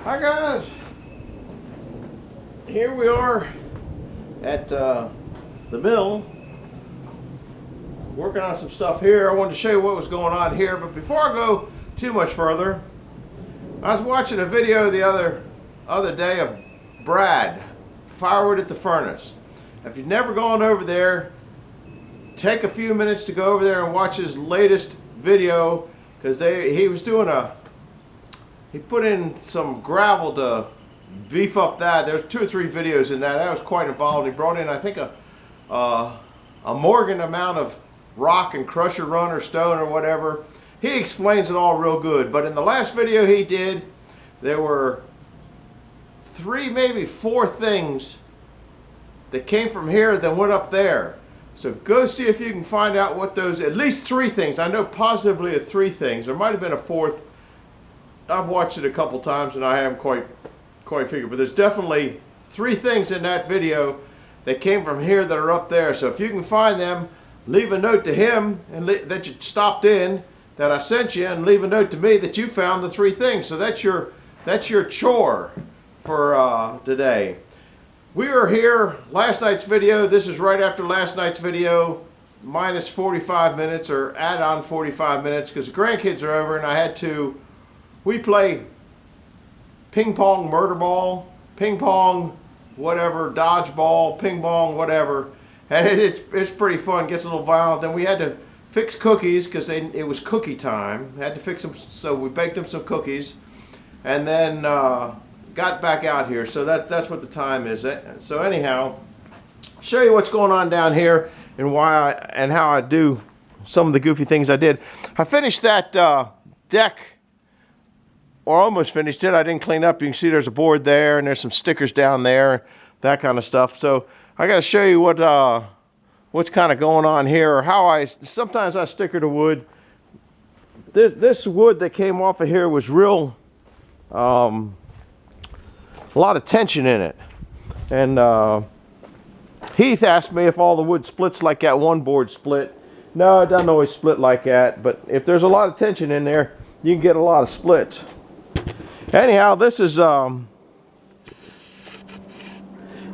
Hi guys, here we are at the mill working on some stuff here. I wanted to show you what was going on here, but before I go too much further, I was watching a video the other day of Brad, firewood at the furnace. If you've never gone over there, take a few minutes to go over there and watch his latest video, because he put in some gravel to beef up that. There's 2 or 3 videos in that. That was quite involved. He brought in, I think, a Morgan amount of rock and crusher run or stone or whatever. He explains it all real good. But in the last video he did, there were 3, maybe 4 things that came from here that went up there. So go see if you can find out what those, at least 3 things. I know positively 3 things. There might have been a 4th. I've watched it a couple times and I haven't quite figured, but there's definitely 3 things in that video that came from here that are up there. So if you can find them, leave a note to him and that you stopped in, that I sent you, and leave a note to me that you found the 3 things. So that's your chore for today. We were here last night's video. This is right after last night's video, minus 45 minutes or add on 45 minutes, because the grandkids are over and we play ping pong, murder ball, ping pong, whatever, dodgeball, ping pong, whatever. And it's pretty fun, gets a little violent. Then we had to fix cookies because it was cookie time. Had to fix them, so we baked them some cookies. And then got back out here. So that's what the time is. So anyhow, show you what's going on down here and how I do some of the goofy things I did. I finished that deck, or almost finished it. I didn't clean up. You can see there's a board there and there's some stickers down there, that kind of stuff. So I got to show you what's kind of going on here, or how sometimes I sticker the wood. This wood that came off of here was real, a lot of tension in it. And Heath asked me if all the wood splits like that one board split. No, it doesn't always split like that, but if there's a lot of tension in there, you can get a lot of splits. Anyhow, this is, you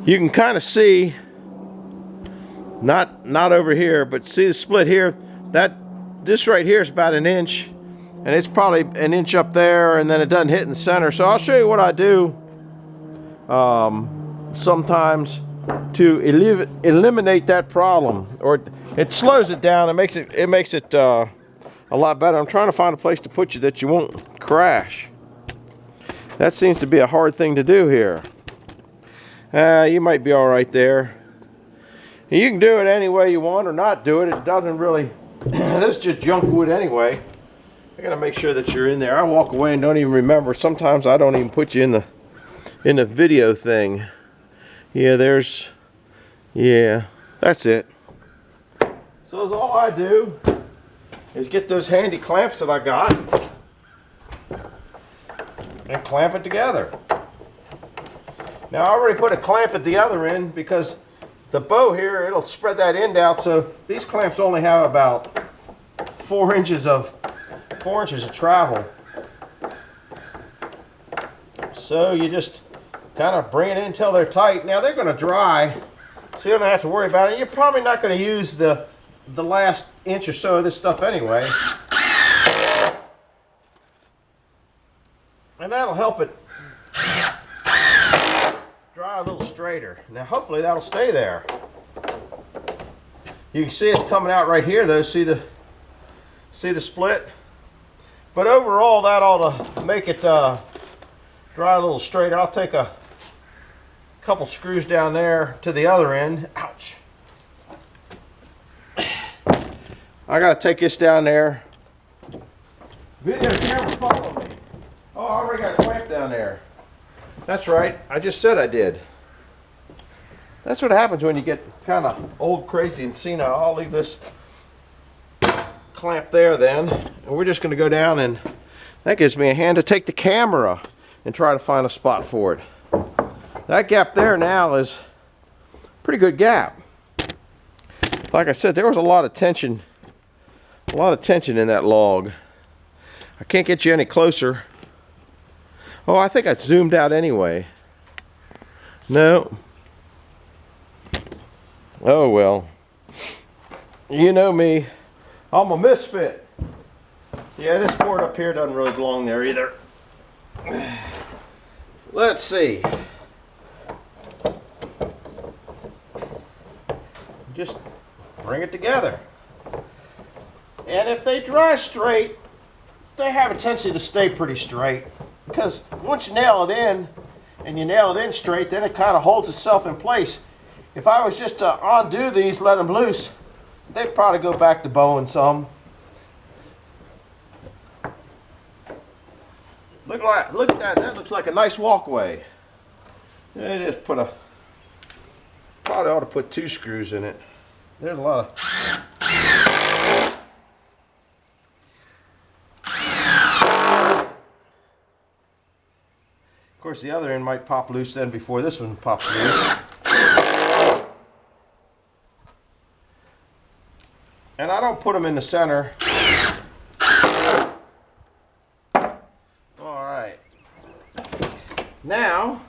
can kind of see, not over here, but see the split here. This right here is about 1 inch, and it's probably 1 inch up there, and then it doesn't hit in the center. So I'll show you what I do sometimes to eliminate that problem, or it slows it down. It makes it a lot better. I'm trying to find a place to put you that you won't crash. That seems to be a hard thing to do here. You might be all right there. You can do it any way you want or not do it. It doesn't really, this is just junk wood anyway. I gotta make sure that you're in there. I walk away and don't even remember. Sometimes I don't even put you in the video thing. Yeah, that's it. So that's all I do is get those handy clamps that I got and clamp it together. Now I already put a clamp at the other end because the bow here, it'll spread that end out, so these clamps only have about 4 inches of travel. So you just kind of bring it in until they're tight. Now they're going to dry, so you don't have to worry about it. You're probably not going to use the last inch or so of this stuff anyway. And that'll help it dry a little straighter. Now hopefully that'll stay there. You can see it's coming out right here though. See the split? But overall that ought to make it dry a little straighter. I'll take a couple screws down there to the other end. Ouch. I gotta take this down there. Video camera, follow me. Oh, I already got a clamp down there. That's right, I just said I did. That's what happens when you get kind of old, crazy, and senile. I'll leave this clamp there then, and we're just going to go down, and that gives me a hand to take the camera and try to find a spot for it. That gap there now is a pretty good gap. Like I said, there was a lot of tension in that log. I can't get you any closer. Oh, I think I zoomed out anyway. No. Oh well. You know me. I'm a misfit. Yeah, this board up here doesn't really belong there either. Let's see. Just bring it together. And if they dry straight, they have a tendency to stay pretty straight. Because once you nail it in, and you nail it in straight, then it kind of holds itself in place. If I was just to undo these, let them loose, they'd probably go back to bowing some. Look at that. That looks like a nice walkway. I just put a, probably ought to put 2 screws in it. There's a lot of. Of course, the other end might pop loose then before this one pops loose. And I don't put them in the center. All right. Now,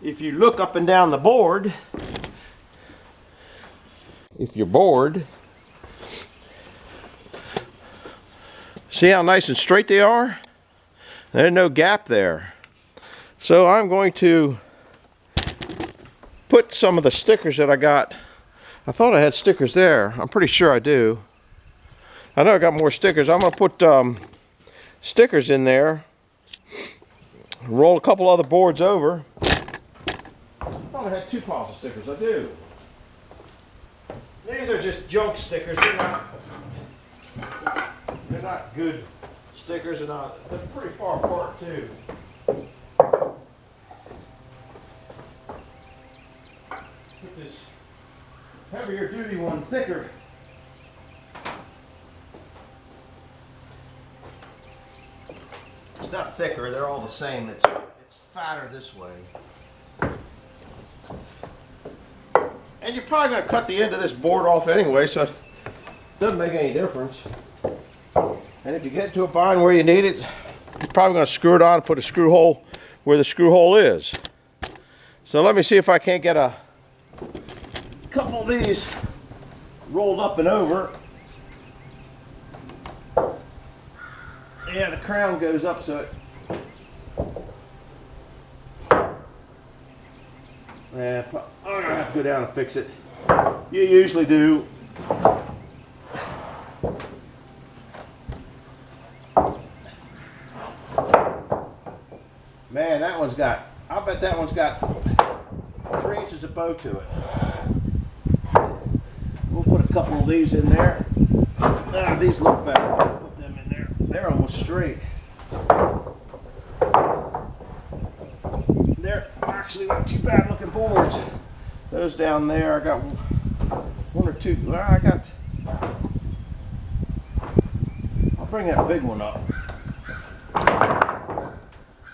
if you look up and down the board, if you're bored, see how nice and straight they are? There's no gap there. So I'm going to put some of the stickers that I got. I thought I had stickers there. I'm pretty sure I do. I know I got more stickers. I'm going to put stickers in there. Roll a couple other boards over. I thought I had 2 piles of stickers. I do. These are just junk stickers. They're not good stickers. They're pretty far apart too. Put this heavier duty one thicker. It's not thicker, they're all the same. It's fatter this way. And you're probably going to cut the end of this board off anyway, so it doesn't make any difference. And if you get to a bind where you need it, you're probably going to screw it on and put a screw hole where the screw hole is. So let me see if I can't get a couple of these rolled up and over. Yeah, the crown goes up so it... Yeah, I'm gonna have to go down and fix it. You usually do. Man, that one's got, I'll bet that one's got 3 inches of bow to it. We'll put a couple of these in there. These look better. Put them in there. They're almost straight. They're actually not too bad looking boards. Those down there, I got 1 or 2. Well, I'll bring that big one up.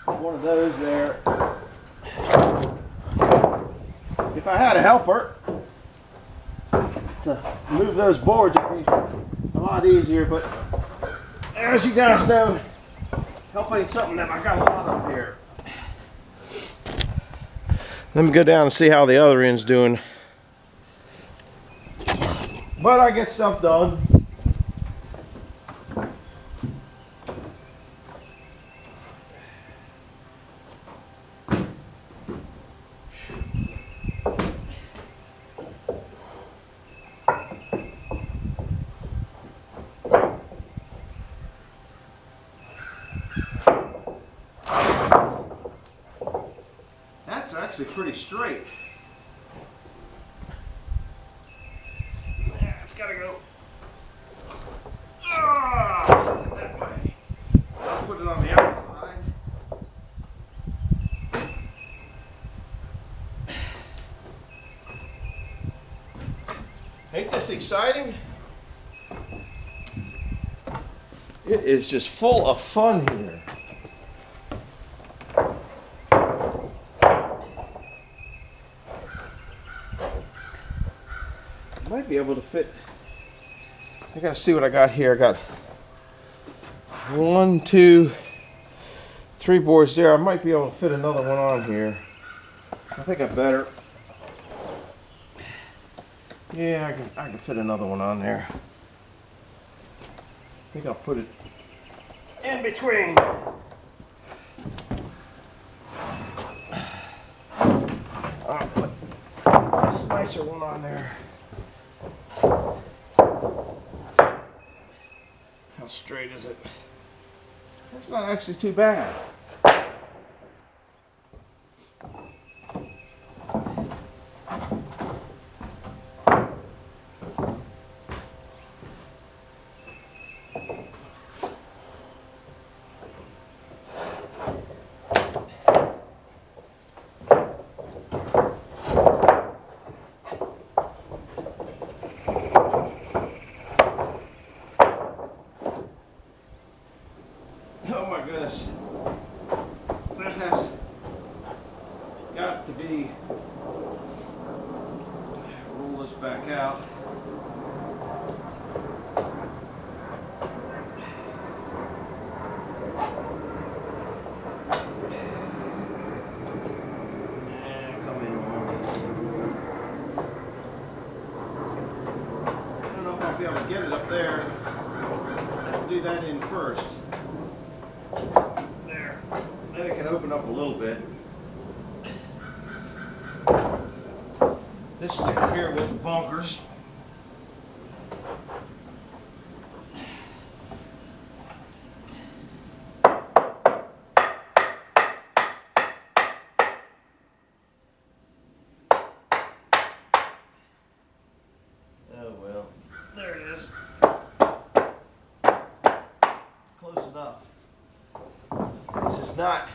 One of those there. If I had a helper to move those boards, it'd be a lot easier, but as you guys know, help ain't something that I got a lot of here. Let me go down and see how the other end's doing. But I get stuff done. That's actually pretty straight. Yeah, it's gotta go that way. I'll put it on the outside. Ain't this exciting? It is just full of fun here. Might be able to fit. I gotta see what I got here. I got 1, 2, 3 boards there. I might be able to fit another one on here. I think I better. Yeah, I can fit another one on there. I think I'll put it in between. I'll put this nicer one on there. How straight is it? That's not actually too bad. Oh my goodness, that has got to be, roll this back out. And come in more. I don't know if I'll be able to get it up there. I'll do that in first. There. Then it can open up a little bit. This sticker here with bunkers. Oh well, there it is. Close enough. This is not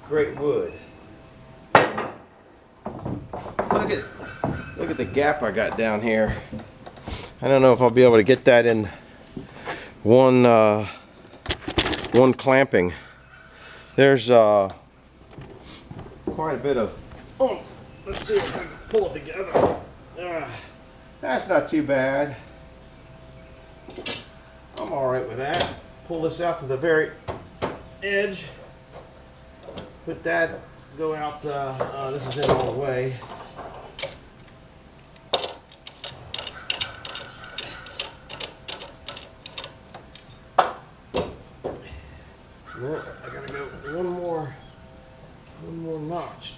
great wood. Look at the gap I got down here. I don't know if I'll be able to get that in one clamping. There's quite a bit of. Oh, let's see if I can pull it together. That's not too bad. I'm all right with that. Pull this out to the very edge. Put that, go out, this is in all the way. No, I gotta go one more notch.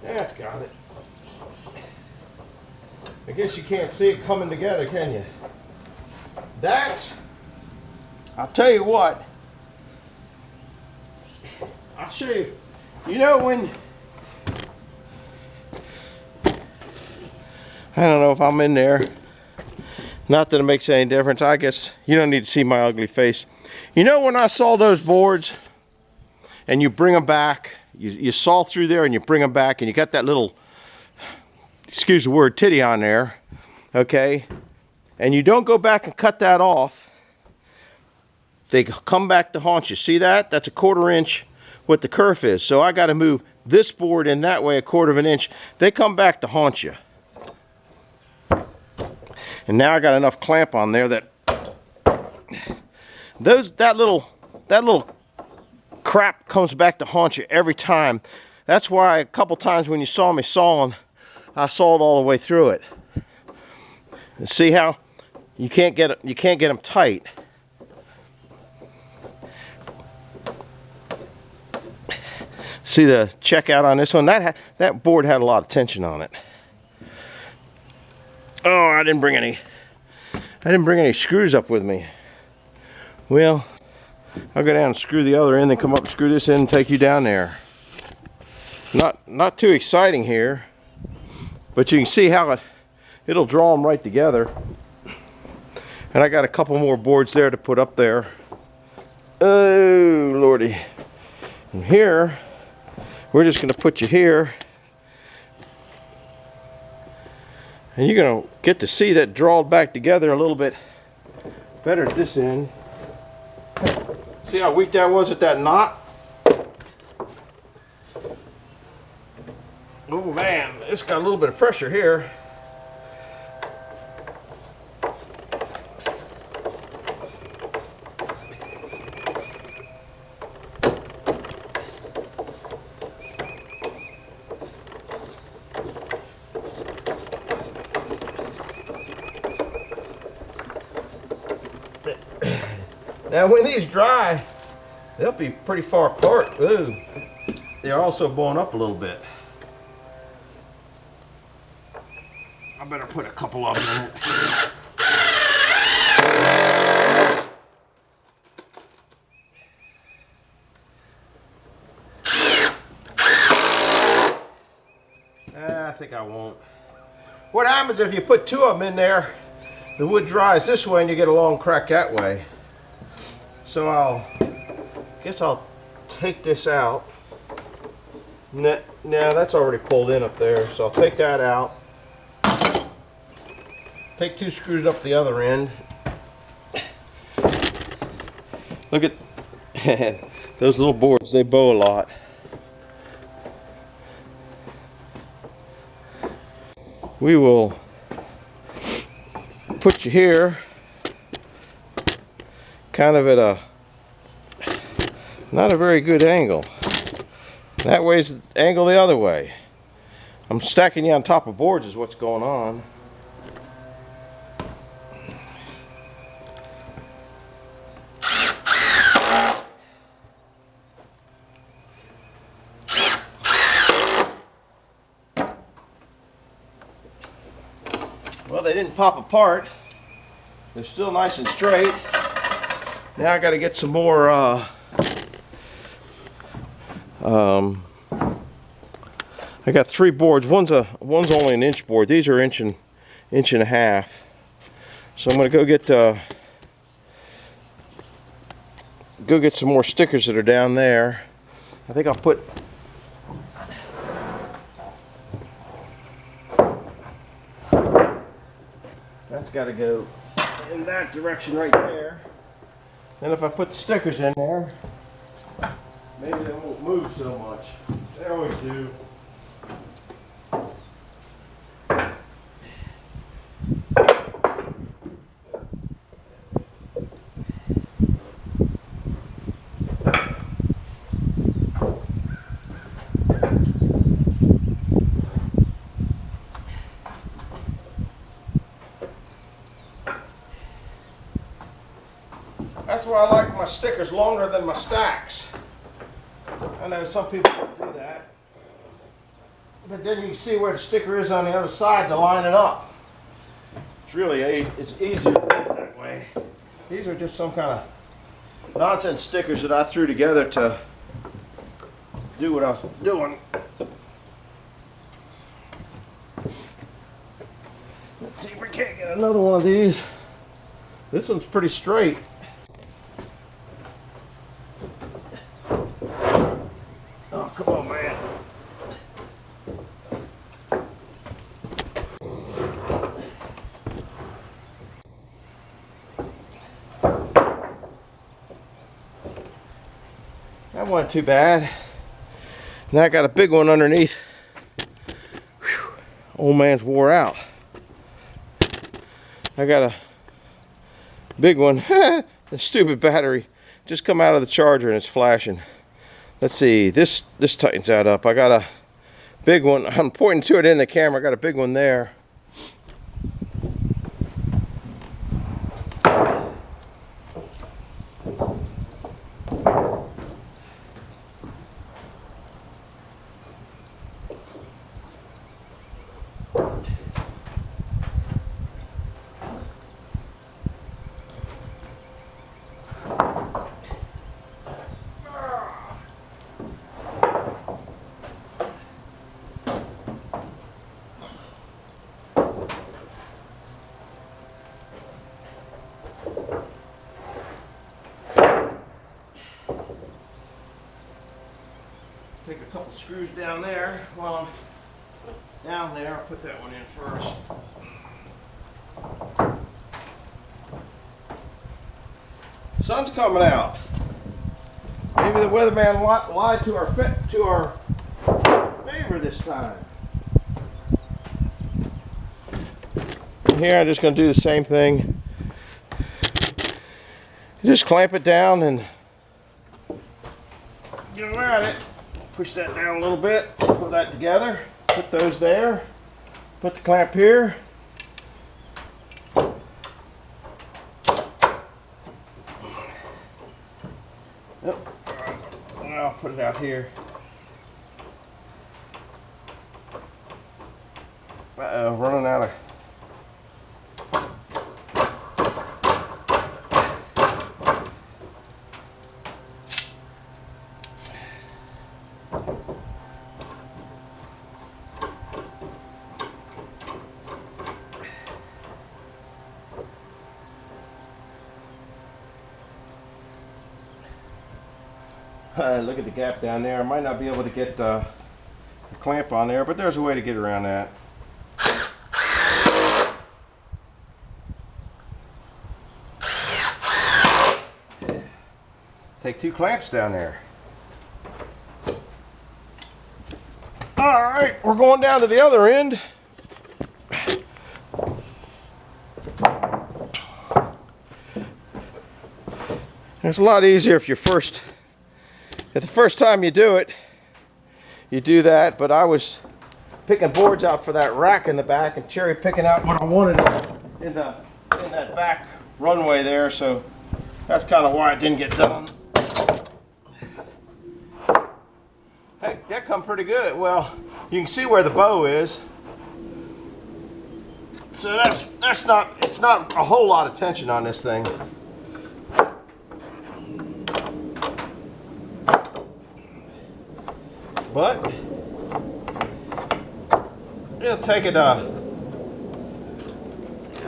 That's got it. I guess you can't see it coming together, can you? That's, I'll tell you what, I'll show you. You know when, I don't know if I'm in there. Not that it makes any difference. I guess you don't need to see my ugly face. You know when I saw those boards and you bring them back, you saw through there and you bring them back and you got that little, excuse the word, titty on there, okay? And you don't go back and cut that off. They come back to haunt you. See that? That's a 1/4 inch what the kerf is. So I got to move this board in that way 1/4 inch. They come back to haunt you. And now I got enough clamp on there that that little crap comes back to haunt you every time. That's why a couple times when you saw me sawing, I sawed all the way through it. And see how you can't get them tight. See the checkout on this one? That board had a lot of tension on it. Oh, I didn't bring any screws up with me. Well, I'll go down and screw the other end, then come up and screw this in and take you down there. Not too exciting here, but you can see how it'll draw them right together. And I got a couple more boards there to put up there. Oh, Lordy. And here, we're just going to put you here. And you're going to get to see that drawed back together a little bit better at this end. See how weak that was at that knot? Oh man, it's got a little bit of pressure here. Now when these dry, they'll be pretty far apart. Ooh, they're also blowing up a little bit. I better put a couple of them in it. I think I won't. What happens if you put two of them in there, the wood dries this way and you get a long crack that way. So guess I'll take this out. Now that's already pulled in up there, so I'll take that out. Take two screws up the other end. Look at those little boards, they bow a lot. We will put you here, kind of at a not a very good angle. That way's the angle the other way. I'm stacking you on top of boards is what's going on. Well, they didn't pop apart. They're still nice and straight. Now I got to get some more I got 3 boards. One's only an inch board. These are inch and a half. So I'm going to go get some more stickers that are down there. I think I'll put that's got to go in that direction right there. Then if I put the stickers in there, maybe they won't move so much. They always do. That's why I like my stickers longer than my stacks. I know some people don't do that. But then you can see where the sticker is on the other side to line it up. It's easier to do it that way. These are just some kind of nonsense stickers that I threw together to do what I was doing. Let's see if we can't get another one of these. This one's pretty straight. Oh, come on, man. That wasn't too bad. Now I got a big one underneath. Whew. Old man's wore out. I got a big one. The stupid battery just come out of the charger and it's flashing. Let's see, this tightens that up. I got a big one. I'm pointing to it in the camera. I got a big one there. Take a couple screws down there. While I'm down there, I'll put that one in first. Sun's coming out. Maybe the weatherman lied to our favor this time. And here I'm just going to do the same thing. Just clamp it down and get around it. Push that down a little bit, put that together, put those there, put the clamp here. Oh, I'll put it out here. Uh-oh, running out of... Look at the gap down there. I might not be able to get the clamp on there, but there's a way to get around that. Take 2 clamps down there. All right, we're going down to the other end. It's a lot easier if the first time you do it, you do that, but I was picking boards out for that rack in the back and cherry picking out what I wanted in that back runway there, so that's kind of why it didn't get done. Heck, that come pretty good. Well, you can see where the bow is. So it's not a whole lot of tension on this thing. But it'll take it, it'll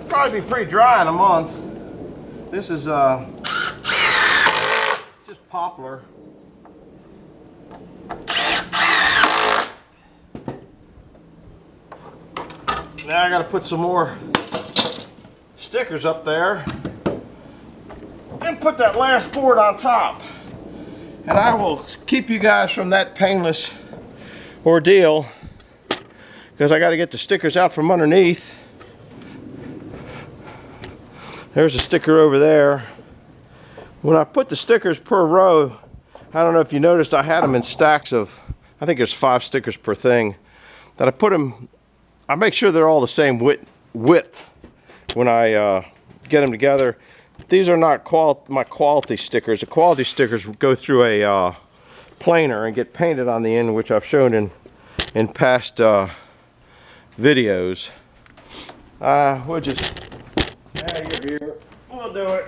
probably be pretty dry in a month. This is just poplar. Now I got to put some more stickers up there and put that last board on top. And I will keep you guys from that painless ordeal because I got to get the stickers out from underneath. There's a sticker over there. When I put the stickers per row, I don't know if you noticed, I had them in stacks of, I think there's 5 stickers per thing. That I put them, I make sure they're all the same width when I get them together. These are not my quality stickers. The quality stickers go through a planer and get painted on the end, which I've shown in past videos. We'll just, you're here. We'll do it.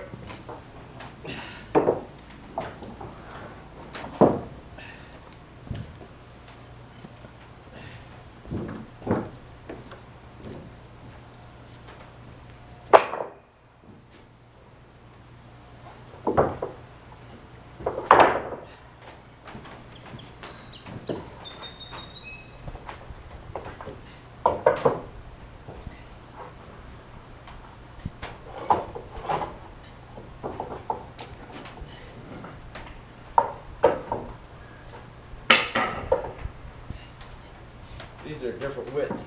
These are different widths.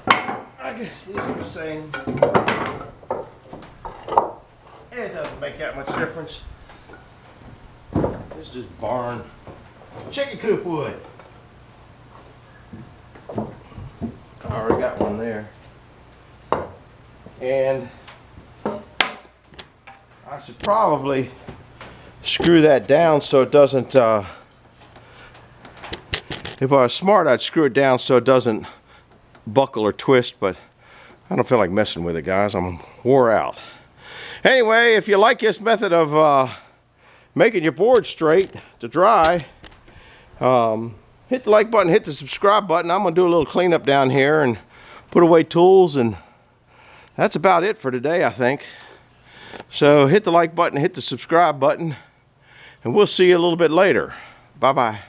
I guess these are the same. It doesn't make that much difference. This is just barn chicken coop wood. I already got one there. And I should probably screw that down so it doesn't, if I was smart, I'd screw it down so it doesn't buckle or twist, but I don't feel like messing with it, guys. I'm wore out. Anyway, if you like this method of making your board straight to dry, hit the like button, hit the subscribe button. I'm going to do a little cleanup down here and put away tools, and that's about it for today, I think. So hit the like button, hit the subscribe button, and we'll see you a little bit later. Bye-bye.